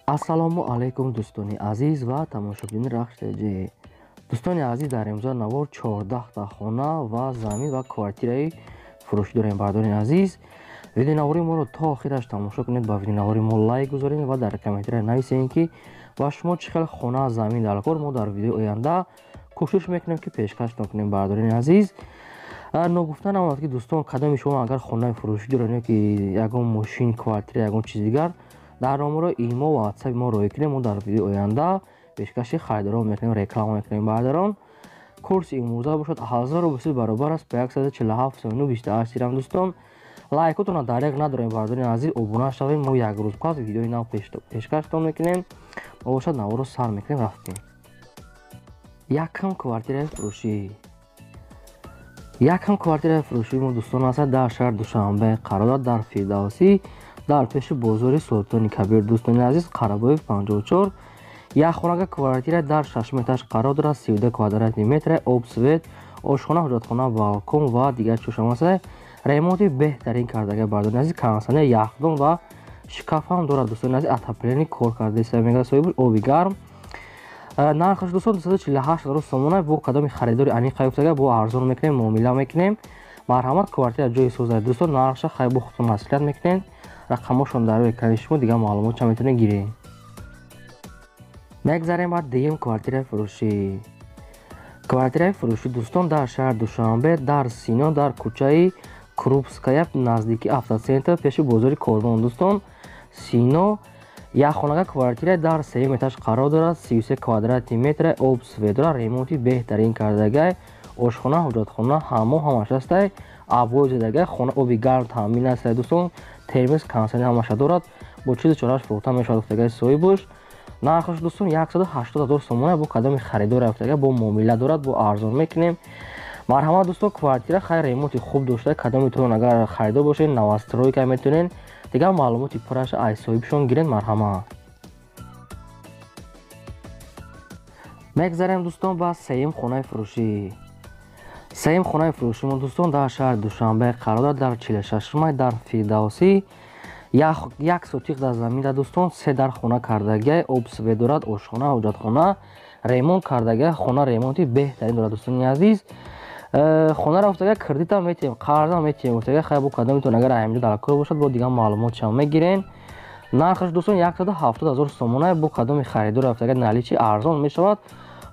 ассалому алайкум дӯстони азиз ва тамошобини RAHSH TJ. Дӯстони азиз, дар имрӯза навор 14 хона ва замин ва квартираи фурӯшӣ дорем. Бардорини азиз, видеонавори моро то охираш тамошо кунед, ба видеонавори мо лайк гузоред ва дар комментария нависед ки ва шумо чӣ хел хона замин дар кор. Мо дар видеои оянда кӯшиш мекунем ки пешкаштон кунем. Бардорини азиз, ногуфта намонад ки дӯстон, кадоми шумо агар хонаи фурӯшӣ доред ки ягон мошин, квартира, ягон чизи дигар, дар номеро имо ва ватсаби мо роя кунем. Мо дар видеои оянда пешкаши харидорон мекунем, реклама мекунем. Бардорон, курси имрӯза бошад 1000 баробар аст ба 147.28 дирам. Дӯстон, лайкотона дар як надорем. Бардорини азиз, обуна шавем. Мо як рӯз пас видеои нав пешкаштон мекунем. мо бошад наворо сар мекунем, рафтем. Якам квартираи фурӯшӣ. Якам квартираи фурӯшӣ мо дӯстон аст дар шаҳр Душанбе қарор дорад, дар Фирдавсӣ, дар пеши Бозори Султони Кабир. Дӯстони азиз, Қарабоев 54. Якхонага квартира дар 6 этаж қарор дорад, 32 квадратни метр, об, свет, ошхона, ҳуҷҷатхона, балкон ва дигар чӯшам аст. Ремонти беҳтарин кардага. Бардорини азиз, кондитсионер, яхдон ва шкафам дорад. Дӯстони азиз, отопление кор карда ист. Мега соҳиб оби гарм. Нархош дӯстон 248,000 сомона. Бо кадоми харидори аниқай уфтага бо арзон мекунем, муомила мекунем. Марҳамат, квартира ҷои созад. Дӯстон, нархша хай бо худтон маслиҳат мекунем. Рақамошон дар рӯи экрани шумо, дигар маълумотша метавонед гиред. мегзарем ба дуюм квартираи фурӯшӣ. Квартираи фурӯшӣ дӯстон дар шаҳр Душанбе, дар Сино, дар кӯчаи Крупская, наздики автоцентр, пеши бозори Қурған. Дӯстон, Сино, якхонага квартира дар 3 этаж қарор дорад, 33 квадратни метр, об, свет дорад, ремонти беҳтарин кардагай, ошхона, ҳуҷҷатхона, ҳаммом ҳамаш астай, абои зедагай, хона оби гарм таъмин астай. Дӯстон, термос, кондитсионер ҳамаша дорад, бо чизи чораш фурӯхта мешавад. уфтагай соҳибуш. нархаш дӯстон 180,000 сомона. бо кадоми харидор уфтагай бо муомила дорад, бо арзон мекунем. марҳамат дӯстон, квартира хай ремонти хуб дошта. кадомитон агар харидор бошед, новостройка метавонед. дигар маълумоти пураша аз соҳибшон гиред. марҳамат. мегзарем дӯстон ба сеюм хонаи фурӯшӣ. сеюм хонаи фурӯшӣ мо дӯстон дар шаҳр Душанбе қарор дорад, дар 46 май, дар Фирдавсӣ. як сотиқ дар заминда дӯстон, 3 дар хона кардагай, об, свет дорад, ошхона, ҳуҷҷатхона, ремонт кардагай, хона ремонти беҳтарин дорад. дӯстони азиз, хонара уфтагай кредитам метавонем, қарзам метавонем уфтагай. хай бо кадомитон агар аҳамият дар кор бошад, бо дигар маълумотшам мегирен. нархаш дӯстон 170,000 сомона. бо кадоми харидор уфтагай наличи арзон мешавад.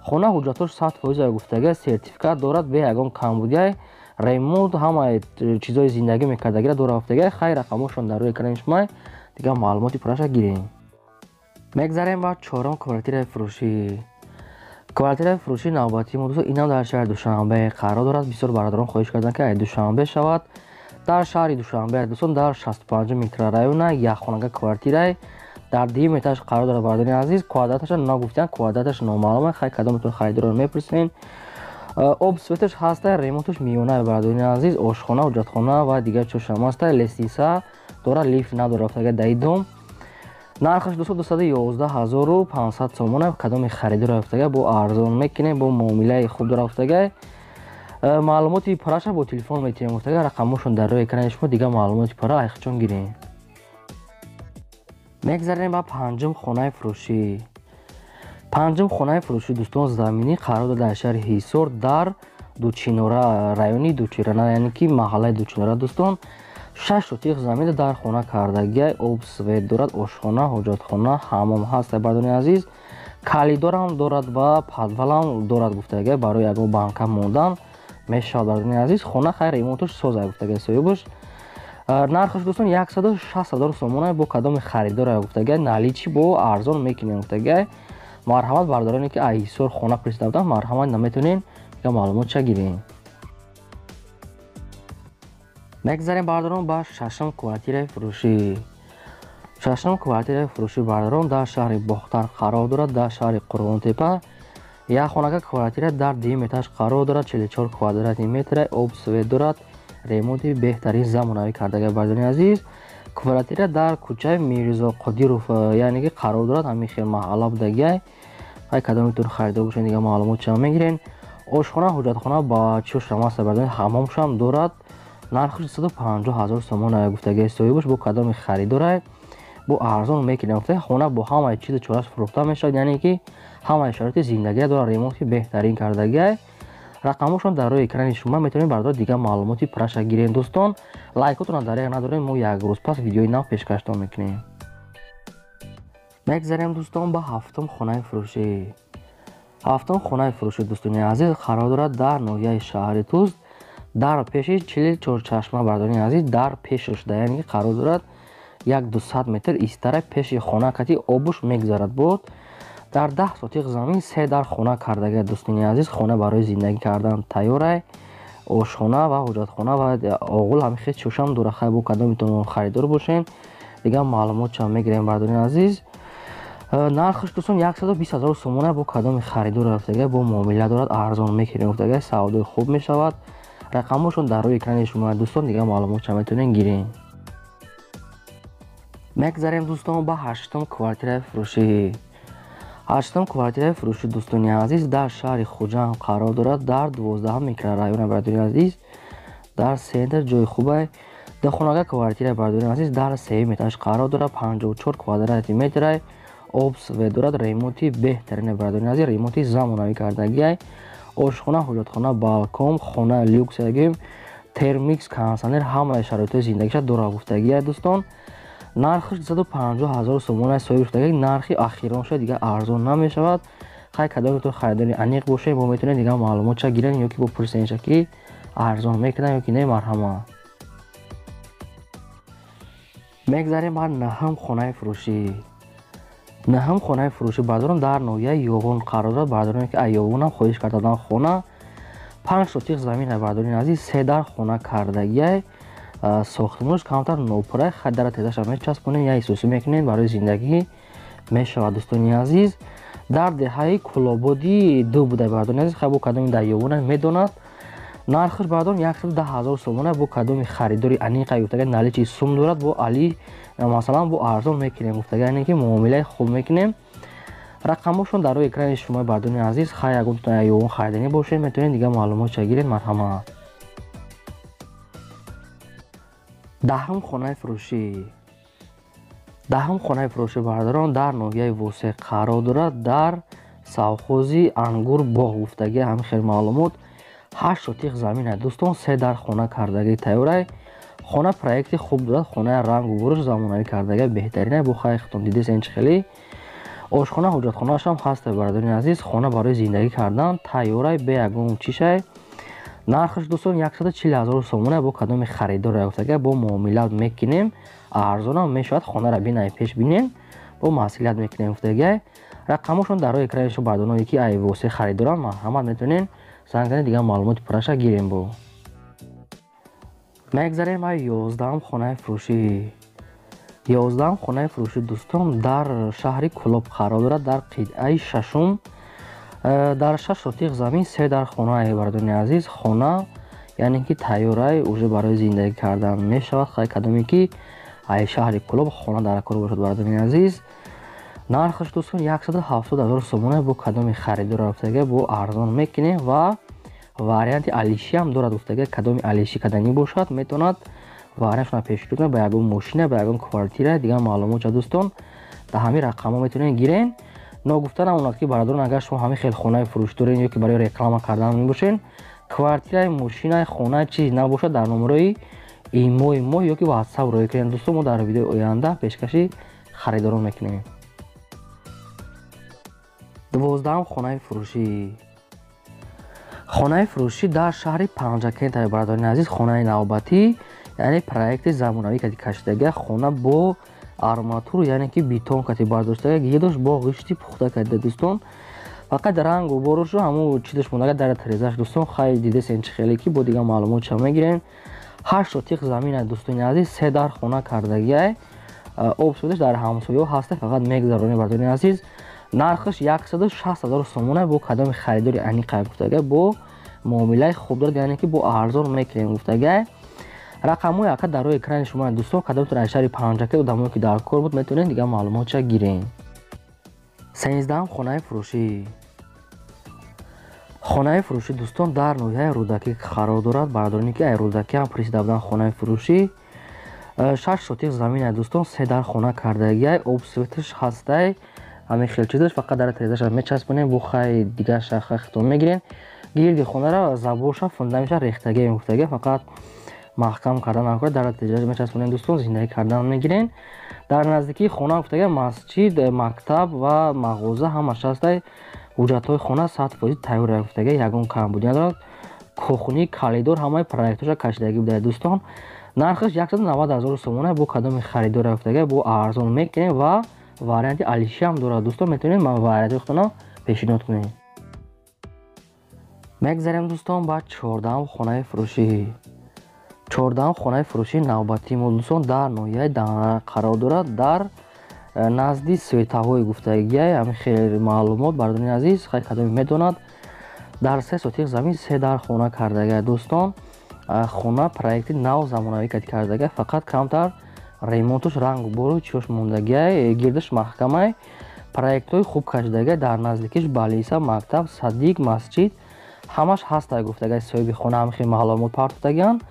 хона ҳуҷҷатош 100% гуфтагай, сертификат дорад, бе ягон камбудиай, ремонт, ҳамаи чизои зиндагӣ мекардагира дора уфтагай. хай рақамошон дар рӯи экрани шумо, дигар маълумоти пураша гирем. мегзарем ба чорум квартираи фурӯшӣ. квартираи фурӯшӣ навбатии мо дӯстон, инам дар шаҳри Душанбе қарор дорад. бисёр бародарон хоҳиш карданд ки ай Душанбе шавад. дар шаҳри Душанбе дӯстон, дар 65 микрорайона якхонага квартирай дар 2 этаж қарор дорад. бардорини азиз, квадраташа нагуфтан, квадраташ номаълум аст. хай кадомитон харидорро мепурсен. об, светаш ҳастай, ремонташ миёна. бардорини азиз, ошхона, ҳуҷҷатхона ва дигар чӯшам астай. лестница дорад, лифт надорад уфтагай даи дом. нархаш дӯстон 211,500 сомона. кадоми харидор уфтагай бо арзон мекунем, бо муомилаи хуб дора уфтагай. маълумоти пураша бо телефон метавонем уфтагай. рақамошон дар рӯи экрани шумо, дигар маълумоти пура айхчон гирем. мегзарем ба панҷум хонаи фурӯшӣ. панҷум хонаи фурӯшӣ дӯстон, заминӣ қарор дорад дар шаҳри Ҳисор, дар Дучинора, райони Дучинора, яъне ки маҳаллаи Дучинора. дӯстон, 6 сотиқ замин дар хона кардагай, об, свет дорад, ошхона, ҳуҷҷатхона, ҳаммом ҳаст. бардорини азиз, калидорам дорад ва подвалам дорад гуфтагай. барои ягон банка мондан мешавад. бардорини азиз, хона хай ремонташ соза гуфтагай соҳибуш. нархаш дӯстон 160,000 сомона. бо кадоми харидор гуфтагай, наличи бо арзон мекунем гуфтагай. марҳамат, бардороне ки аз Ҳисор хона пурсидан, марҳамат, наметавонен ё маълумотша гирем. мегзарем бардорон ба шашум квартираи фурӯшӣ. шашум квартираи фурӯшӣ бардорон дар шаҳри Бохтар қарор дорад, дар шаҳри Қурғонтепа. якхонага квартира дар 2 этаж қарор дорад, 44 квадратни метр, об, свет дорад, ремонти беҳтарин замонавӣ кардагай. бардорини азиз, квартира дар кӯчаи Мирзо Қодиров, яъне ки қарор дорад, ҳамин хел маҳалла будагай. хай кадомитон харидор бошед, дигар маълумотшам мегирен. ошхона, ҳуҷҷатхона ба чӯшам аст. бардорини ҳаммомшам дорад. нархаш 250,000 сомона гуфтагай соҳибуш. бо кадоми харидорай бо арзон мекунем. Хона бо ҳамаи чизи чораш фурӯхта мешавад, яъне ки ҳамаи шароити зиндагиа дорад, ремонти беҳтарин кардагиа. рақамошон дар рӯи экрани шумо метавонед бардори дигар маълумоти праша гиред. Дӯстон, лайкотонро дареғ надоред, мо як рӯз пас видеои нав пешкаштон мекунем. мегзарем дӯстон ба ҳафтум хонаи фурӯшӣ. ҳафтум хонаи фурӯшӣ дӯстони азиз қарор дорад дар ноҳияи шаҳри Туз, дар пеши чили чорчашма бардорини азиз, дар пешошда, яъне ки қарор дорад 100 метр истара пеши хона кати обуш мегзарад бод. дар 10 сотиқ замин 3 дар хона кардагиа дӯстони азиз. хона барои зиндагӣ кардан тайёрай. ошхона ва ҳоҷатхона ва оғул ҳамихе чӯшам дора. хай бо кадомитон харидор бошен. дигар маълумотчам мегирем бардорини азиз. нархш дӯстон 120 000 сомона бо кадоми харидор рафтагиа, бо муомила дорад, арзон мекунем рафтагиа, савдои хуб мешавад. рақамошон дар рӯи экрани шумо дӯстон, дигар маълумотчам метавонен гирем. мегзарем дӯстон ба 8-ум квартираи фурӯшӣ. 8-ум квартираи фурӯшӣ дӯстони азиз дар шаҳри Хуҷанд қарор дорад, дар 12-ум микрорайони бардорини азиз, дар сентр ҷои хубай. дохонага квартираи бардорини азиз дар 3-ум этаж қарор дорад, 54 квадрати метрай, обсве дорад, ремонти беҳтарини бардорини азиз, ремонти замонавӣ кардагиай. ошхона, ҳоҷатхона, балкон, хона люкс ягим, термикс, кондитсионер, ҳамаи шароити зиндагиша дора гуфтагиай дӯстон. нархш 250 000 сомона соҳиб гуфтагиай. нархи ахирон шуд, дигар арзон намешавад. хай кадомитон харидори аниқ бошед, бо метавонед дигар маълумотша гирен, ё ки бо пурсенша ки арзон мекунад ё ки не. марҳама. мегзарем бар 9-ум хонаи фурӯшӣ. 9-ум хонаи фурӯшӣ бардорам дар ноҳияи ёвон қарор дорад. бардорем ки ёвонам хоҳиш кардадан хона 5 сотиқ замина бардорин азиз, 3 дар хона кардагиай. сохтмонш камтар нопурай, хай дара тезаша мечаспонем, я исоси мекунем, барои зиндагӣ мешавад дӯстони азиз. дар деҳаи кулободӣ ду будай бардорин азиз, хай бо кадоми дар ёвона медонад. нархш бардорам 110 000 сомона бо кадоми харидори аниқа гуфтагиай, наличи сум дорад, бо али масалан бо арзон мекунем гуфтагиай, яъне ки муомилаи хуб мекунем. рақамошон дар рӯи экрани шумо бардорини азиз, хай ягон ёвон харидани бошед, метавонед дигар маълумотша гиред. марҳама. 10-ум хонаи фурӯшӣ. 10-ум хонаи фурӯшӣ бардорам дар ноҳияи восеъ қарор дорад, дар совхози ангур боғ гуфтагиай. ҳамин хел маълумот 8 сотиқ замина дӯстон, 3 дар хона кардагӣ тайёрай. хона проекти хуб дорад, хонаи рангу буруш замонавӣ кардагиай, беҳтаринай, бо хайхтон дидесен чӣ хеле. ошхона, ҳоҷатхонаашам ҳаст бардорини азиз, хона барои зиндагӣ кардан тайёрай, бе ягон чишай. нархш дӯстон 140 000 сомона бо кадоми харидор гуфтагиай, бо муомила мекунем, арзонам мешавад. хонара бинай пеш бинем, бо маслиҳат мекунем гуфтагиай. рақамошон дар рӯи экрани шумо бардорам, ки ай восеъ харидорам, марҳамат метавонен занг занед, дигар маълумоти пураша гирем. бо мегзарем ай 11-ум хонаи фурӯшӣ. 11-ум хонаи фурӯшӣ дӯстон дар шаҳри Кӯлоб қарор дорад, дар қитъаи 6-ум, дар 6 сотиқ замин, 3 дар хонаи бардорини азиз. хона яъне ки тайёрай, уже барои зиндагӣ кардан мешавад. хай кадоме ки ай шаҳри Кӯлоб хона дар кор бошад бардорини азиз. нархш дӯстон 170 000 сомона бо кадоми харидор рафтагиай, бо арзон мекунем ва варианти алишиам дорад гуфтагиай. кадоми алиши каданӣ бошад, метавонад вариантшона пешгирӣ кунад ба ягон мошина, ба ягон квартира. дигар маълумотша дӯстон дар ҳамин рақамҳо метавонед гирен. ногуфта намонад ки бародарон, агар шумо ҳамин хел хонаи фурӯш доред ё ки барои реклама кардан мебошед, квартираи, мошинаи, хона чиз набошад, дар номерои имои мо ё ки ватсап роя кунед дӯстон. мо дар видеои оянда пешкаши харидорон мекунем. 12-ум хонаи фурӯшӣ. хонаи фурӯшӣ дар шаҳри Панҷакент бардорини азиз, хонаи навбатӣ, яъне проекти замонавӣ кати кашидагиай. хона бо арматур, яъне ки бетон кати бардоштагиай, гидош бо ғишти пухта кардida дӯстон. фақат рангу борушу ҳамун чизаш мондагиай, дар тирезаш дӯстон. хай дидесен чӣ хеле ки бо дигар маълумотша мегирем. 8 сотиқ замина дӯстони азиз, 3 дар хона кардагиай. обсудаш дар ҳамсоё ҳаста, фақат мегзаронем бардорини азиз. нархш 160 000 сомона бо кадоми харидори аниқа гуфтагиай, бо муомилаи хуб дорад, яъне ки бо арзон мекунем гуфтагиай. рақамҳои ака дар рӯи экрани шумо дӯстон, кадомитон аз шаҳри Панҷакент одамое ки дар кор буд, метавонед дигар маълумотша гирем. 13-ум хонаи фурӯшӣ. хонаи фурӯшӣ дӯстон дар ноҳияи Рӯдакӣ қарор дорад. бардорини ки ай Рӯдакӣ ҳам присида будан хонаи фурӯшӣ. 6 сотих замин ай дӯстон, 3 дар хона кардагиай, обсветш ҳастай, ҳамин хел чизаш фақат дар тезаша мечаспонем, бухай дигар шахра хитон мегирен. Гирди хонара забоша фундаментша рехтаги муфтаги, фақат маҳкам кардан накора, дар тезаша мечаспонем дӯстон, зиндаги кардан мегирен. Дар наздикии хона муфтаги масҷид, мактаб ва мағоза ҳамаш ҳастай. ҳуҷҷатҳои хона 100% тайёр муфтаги, ягон кам буди надорад. кухни, калидор ҳамаи проектҳоша кашидаги будаи дӯстон. Нархш 190,000 сомона. Бо кадоми харидор муфтаги бо арзон мекунем ва варианти алиши ҳам дорад дӯстон, метавонед варианти худтона пешниҳод кунед. мегзарем дӯстон ба 14 хонаи фурӯшӣ. 14 хонаи фурӯшии навбатии мо дӯстон дар ноҳияи Данғара қарор дорад, дар назди светаҳои гуфтагиай. ҳамин хеле маълумот бардони азиз, хай кадоми медонад. дар 3 сотих замин 3 дар хона кардагиай дӯстон. хона проекти нав замонавӣ кардагиай, фақат камтар ремонтуш рангу бору чош мондагиай, гирдаш маҳкамай. проектҳои хуб кашидагиай, дар наздикиш балиса, мактаб, садик, масҷид ҳамаш ҳастай гуфтагиай. соҳиби хона ҳамин хел маълумот партофтагиан.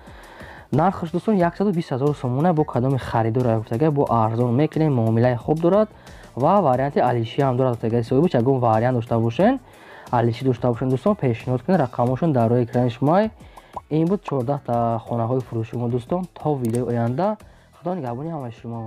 нархш дӯстон 120,000 сомона. бо кадоми харидор гуфтагиай, бо арзон мекунем, муомилаи хуб дорад ва варианти алиши ҳам дорад. гуфтагиай соҳибаш ягон вариант дошта бошен, алиши дошта бошен дӯстон, пешниҳод кунед. рақамошон дар рӯи экрани шумои. ин буд 14 та хонаҳои фурӯши мо дӯстон. то видеои оянда, худо нигаҳбони ҳамаи шумо.